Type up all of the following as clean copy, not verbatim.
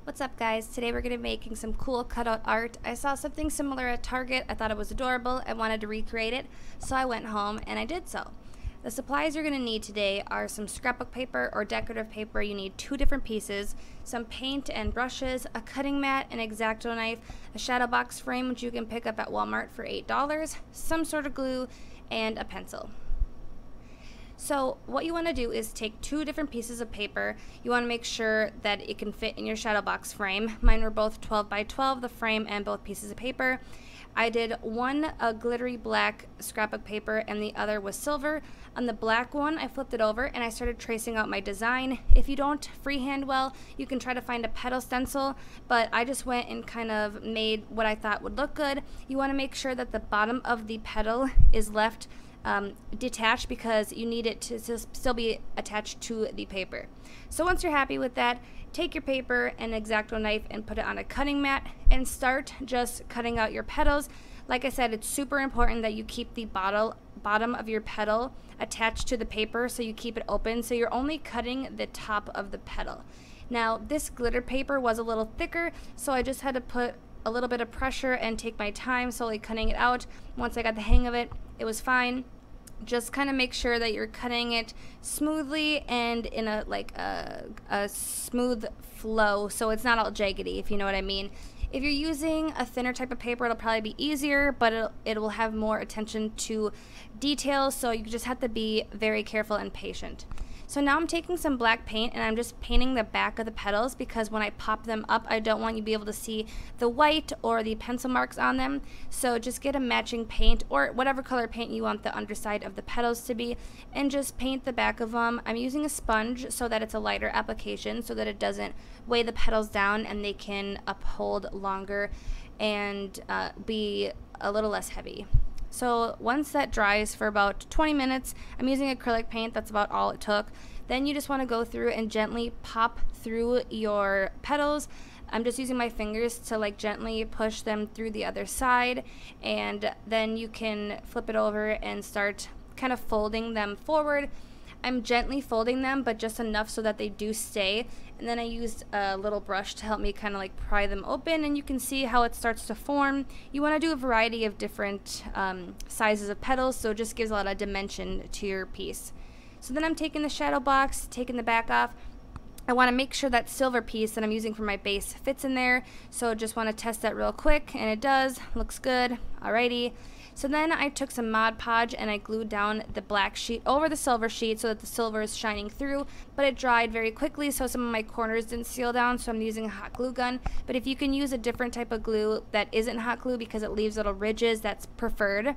What's up, guys? Today we're going to be making some cool cutout art. I saw something similar at Target. I thought it was adorable. I wanted to recreate it, so I went home and I did so. The supplies you're going to need today are some scrapbook paper or decorative paper. You need 2 different pieces, some paint and brushes, a cutting mat, an X-Acto knife, a shadowbox frame which you can pick up at Walmart for $8, some sort of glue, and a pencil. So what you want to do is take 2 different pieces of paper. You want to make sure that it can fit in your shadow box frame. Mine were both 12 by 12, the frame and both pieces of paper. I did one a glittery black scrapbook paper and the other was silver. On the black one, I flipped it over and I started tracing out my design. If you don't freehand well, you can try to find a petal stencil, but I just went and kind of made what I thought would look good. You want to make sure that the bottom of the petal is left detached because you need it to still be attached to the paper. So once you're happy with that, take your paper and X-Acto knife and put it on a cutting mat and start just cutting out your petals. Like I said, it's super important that you keep the bottom of your petal attached to the paper so you keep it open, so you're only cutting the top of the petal. Now this glitter paper was a little thicker, so I just had to put a little bit of pressure and take my time slowly cutting it out. Once I got the hang of it, it was fine. Just kind of make sure that you're cutting it smoothly and in a smooth flow, so it's not all jaggedy, if you know what I mean. If you're using a thinner type of paper, it'll probably be easier, but it will have more attention to details, so you just have to be very careful and patient. So now I'm taking some black paint and I'm just painting the back of the petals because when I pop them up, I don't want you to be able to see the white or the pencil marks on them. So just get a matching paint or whatever color paint you want the underside of the petals to be and just paint the back of them. I'm using a sponge so that it's a lighter application so that it doesn't weigh the petals down and they can uphold longer and be a little less heavy. So once that dries for about 20 minutes, I'm using acrylic paint, that's about all it took. Then you just want to go through and gently pop through your petals. I'm just using my fingers to like gently push them through the other side, and then you can flip it over and start kind of folding them forward. I'm gently folding them, but just enough so that they do stay. And then I used a little brush to help me kind of like pry them open, and you can see how it starts to form. You want to do a variety of different sizes of petals, so it just gives a lot of dimension to your piece. So then I'm taking the shadow box, taking the back off. I want to make sure that silver piece that I'm using for my base fits in there, so just want to test that real quick, and it does. Looks good. Alrighty. So then I took some Mod Podge and I glued down the black sheet over the silver sheet so that the silver is shining through, but it dried very quickly, so some of my corners didn't seal down, so I'm using a hot glue gun. But if you can use a different type of glue that isn't hot glue because it leaves little ridges, that's preferred.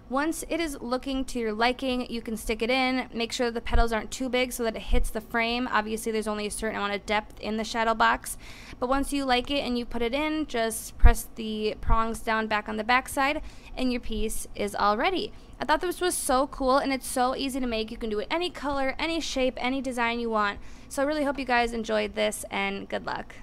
Once it is looking to your liking, you can stick it in. Make sure the petals aren't too big so that it hits the frame. Obviously, there's only a certain amount of depth in the shadow box. But once you like it and you put it in, just press the prongs down back on the back side and your piece is all ready. I thought this was so cool and it's so easy to make. You can do it any color, any shape, any design you want. So I really hope you guys enjoyed this and good luck.